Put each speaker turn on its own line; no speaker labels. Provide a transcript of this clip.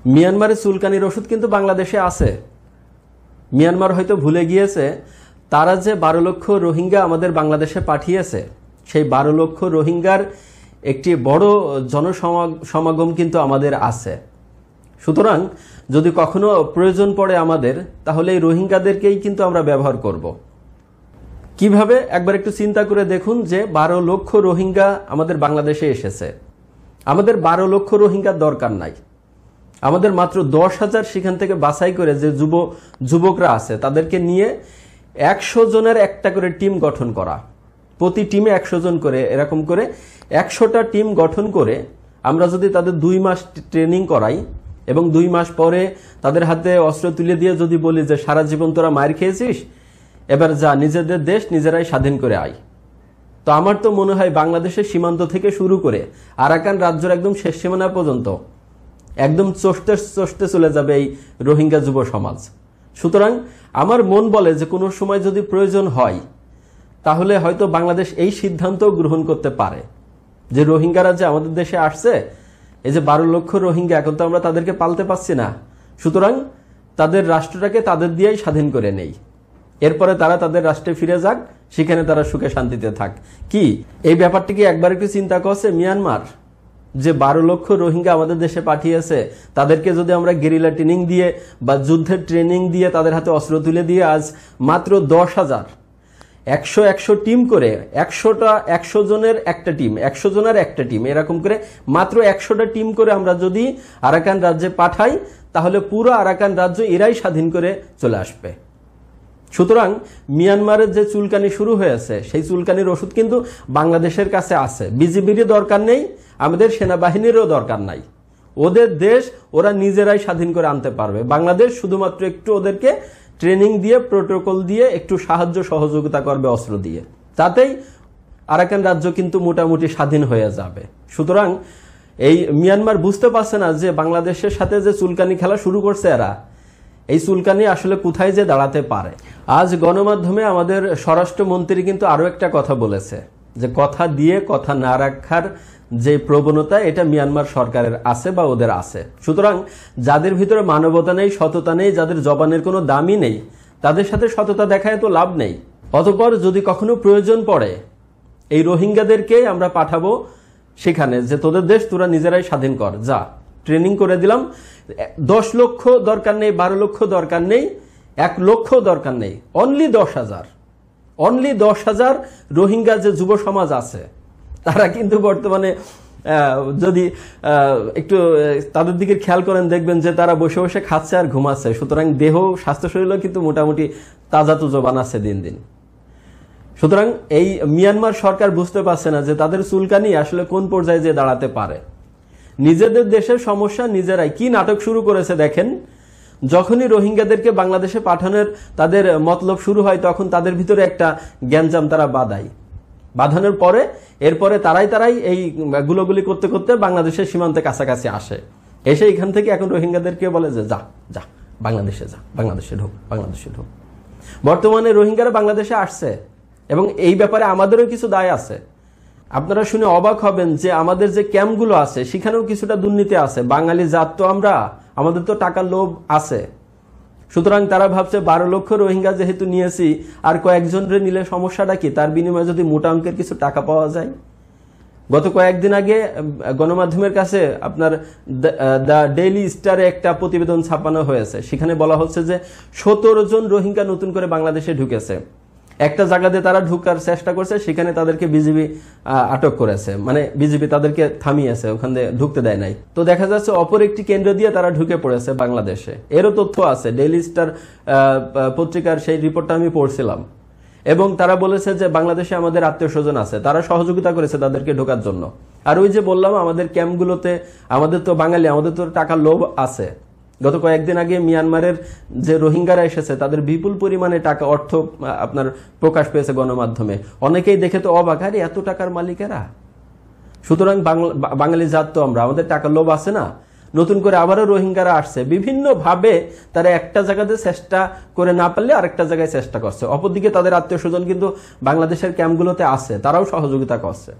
মিয়ানমারের চুলকানির ওষুধ কিন্তু বাংলাদেশে আছে। মিয়ানমার হয়তো ভুলে গিয়েছে তারা যে 12 লক্ষ রোহিঙ্গা আমাদের বাংলাদেশে পাঠিয়েছে, সেই 12 লক্ষ রোহিঙ্গার একটি বড় জনসমাগম কিন্তু আমাদের আছে। সুতরাং যদি কখনো প্রয়োজন পড়ে আমাদের, তাহলে এই রোহিঙ্গাদেরকেই কিন্তু আমরা ব্যবহার করব। কিভাবে একবার একটু চিন্তা করে দেখুন যে 12 লক্ষ রোহিঙ্গা আমাদের বাংলাদেশে এসেছে। আমাদের 12 লক্ষ রোহিঙ্গার দরকার নাই, আমাদের মাত্র 10,000 সেখান থেকে বাছাই করে যে যুবকরা আছে তাদেরকে নিয়ে 100 জনের একটা করে টিম গঠন করা, প্রতি টিমে 100 জন করে, এরকম করে 100টা টিম গঠন করে আমরা যদি তাদের 2 মাস ট্রেনিং করাই এবং 2 মাস পরে তাদের হাতে অস্ত্র তুলে দিয়ে যদি বলি যে সারা জীবন তোরা মার খেয়েছিস, এবার যা নিজেদের দেশ নিজেরাই স্বাধীন করে আয়, তো আমার তো মনে হয় বাংলাদেশের সীমান্ত থেকে শুরু করে আরাকান রাজ্যের একদম শেষ সীমানা পর্যন্ত একদম চষতে চলে যাবে এই রোহিঙ্গা যুব সমাজ। সুতরাং আমার মন বলে যে কোনো সময় যদি প্রয়োজন হয় তাহলে হয়তো বাংলাদেশ এই সিদ্ধান্ত গ্রহণ করতে পারে যে রোহিঙ্গারা যে আমাদের দেশে আসছে, এই যে 12 লক্ষ রোহিঙ্গা, এখন তো আমরা তাদেরকে পালতে পারছি না, সুতরাং তাদের রাষ্ট্রটাকে তাদের দিয়েই স্বাধীন করে নেই, এরপরে তারা তাদের রাষ্ট্রে ফিরে যাক, সেখানে তারা সুখে শান্তিতে থাক। কি এই ব্যাপারটিকে একবার একটু চিন্তা করছে মিয়ানমার যে 12 লক্ষ রোহিঙ্গা আমাদের দেশে পাঠিয়েছে, তাদেরকে যদি আমরা গেরিলা ট্রেনিং দিয়ে বা যুদ্ধের ট্রেনিং দিয়ে তাদের হাতে অস্ত্র তুলে দিয়ে আজ মাত্র 10,000 100 টিম করে 100 জনের একটা টিম, 100 জনের একটা টিম, এরকম করে মাত্র 100টা টিম করে আমরা যদি আরাকান রাজ্যে পাঠাই, তাহলে পুরো আরাকান রাজ্য এরাই স্বাধীন করে চলে আসবে। সুতরাং মিয়ানমারের যে চুলকানি শুরু হয়েছে, সেই চুলকানির ওষুধ কিন্তু বাংলাদেশের কাছে আছে। বিজিবিরও দরকার নেই, আমাদের সেনাবাহিনীরও দরকার নাই, ওদের দেশ ওরা নিজেরাই স্বাধীন করে আনতে পারবে। বাংলাদেশ শুধুমাত্র একটু ওদেরকে ট্রেনিং দিয়ে, প্রোটোকল দিয়ে, একটু সাহায্য সহযোগিতা করবে অস্ত্র দিয়ে, তাতেই আরাকান রাজ্য কিন্তু মোটামুটি স্বাধীন হয়ে যাবে। সুতরাং এই মিয়ানমার বুঝতে পারছে না যে বাংলাদেশের সাথে যে চুলকানি খেলা শুরু করছে এরা, এই চুলকানি আসলে কোথায় যে দাঁড়াতে পারে। আজ গণমাধ্যমে আমাদের স্বরাষ্ট্রমন্ত্রী কিন্তু আরো একটা কথা বলেছে যে কথা দিয়ে কথা না রাখার যে প্রবণতা, এটা মিয়ানমার সরকারের আছে বা ওদের আছে। সুতরাং যাদের ভিতরে মানবতা নেই, সততা নেই, যাদের জবানের কোনো দামই নেই, তাদের সাথে সততা দেখায় তো লাভ নেই। অতঃপর যদি কখনো প্রয়োজন পড়ে এই রোহিঙ্গাদেরকে আমরা পাঠাবো সেখানে, যে তোদের দেশ তোরা নিজেরাই স্বাধীন কর, যা ট্রেনিং করে দিলাম। 10 লক্ষ দরকার নেই, 12 লক্ষ দরকার নেই, 1 লক্ষ দরকার নেই, অনলি 10,000 রোহিঙ্গা যে যুব সমাজ আছে তারা কিন্তু বর্তমানে যদি একটু তাদের দিকে খেয়াল করেন, দেখবেন যে তারা বসে বসে খাচ্ছে আর ঘুমাচ্ছে। সুতরাং দেহ, স্বাস্থ্য শরীরও কিন্তু মোটামুটি তাজা তুজো বানাচ্ছে দিন দিন। সুতরাং এই মিয়ানমার সরকার বুঝতে পারছে না যে তাদের চুলকানি আসলে কোন পর্যায়ে যে দাঁড়াতে পারে। নিজেদের দেশের সমস্যা নিজেরাই কি নাটক শুরু করেছে দেখেন। যখনই রোহিঙ্গাদেরকে বাংলাদেশে পাঠানোর তাদের মতলব শুরু হয়, তখন তাদের ভিতরে একটা গ্যাঞ্জাম তারা বাঁধানোর পরে এরপরে তারাই এই গুলোগুলি করতে করতে বাংলাদেশের সীমান্তে কাছাকাছি আসে, এসে এখান থেকে এখন রোহিঙ্গাদেরকে বলে যে যা বাংলাদেশে যা, বাংলাদেশে ঢোক। বর্তমানে রোহিঙ্গারা বাংলাদেশে আসছে এবং এই ব্যাপারে আমাদেরও কিছু দায় আছে। আপনারা শুনে অবাক হবেন যে আমাদের যে ক্যাম্পগুলো আছে সেখানেও কিছুটা দুর্নীতি আছে। বাঙালি জাত তো আমরা, আমাদের তো টাকার লোভ আছে। সুতরাং তারা ভাবছে 12 লক্ষ রোহিঙ্গা যেহেতু নিয়েছি, আর কয়েকজনের নিলে সমস্যাটা কি, তার বিনিময়ে যদি মোটা অঙ্কের কিছু টাকা পাওয়া যায়। গত কয়েকদিন আগে গণমাধ্যমের কাছে আপনার দ্য ডেইলি স্টারে একটা প্রতিবেদন ছাপানো হয়েছে, সেখানে বলা হচ্ছে যে 17 জন রোহিঙ্গা নতুন করে বাংলাদেশে ঢুকেছে। একটা জায়গাতে তারা ঢুকার চেষ্টা করছে, সেখানে তাদেরকে বিজিবি আটক করেছে, মানে বিজিবি তাদেরকে থামিয়েছে, ওখানে ঢুকতে দেয় নাই। তো দেখা যাচ্ছে অপর একটি কেন্দ্র দিয়ে তারা ঢুকে পড়েছে বাংলাদেশে। এরও তথ্য আছে, ডেইলি স্টার পত্রিকার সেই রিপোর্টটা আমি পড়ছিলাম। এবং তারা বলেছে যে বাংলাদেশে আমাদের আত্মীয় স্বজন আছে, তারা সহযোগিতা করেছে তাদেরকে ঢোকার জন্য। আর ওই যে বললাম আমাদের ক্যাম্পগুলোতে, আমাদের তো বাঙালি, আমাদের তো টাকার লোভ আছে। গত কয়েকদিন আগে মিয়ানমারের যে রোহিঙ্গারা এসেছে তাদের বিপুল পরিমাণে টাকা, অর্থ আপনার প্রকাশ পেয়েছে গণমাধ্যমে। অনেকেই দেখে তো অবাক, আরে এত টাকার মালিকেরা। সুতরাং বাঙালি জাত তো আমরা, আমাদের টাকার লোভ আছে না। নতুন করে আবারও রোহিঙ্গারা আসছে, বিভিন্ন ভাবে তারা একটা জায়গাতে চেষ্টা করে না পারলে আরেকটা জায়গায় চেষ্টা করছে। অপরদিকে তাদের আত্মীয় স্বজন কিন্তু বাংলাদেশের ক্যাম্পগুলোতে আছে, তারাও সহযোগিতা করছে।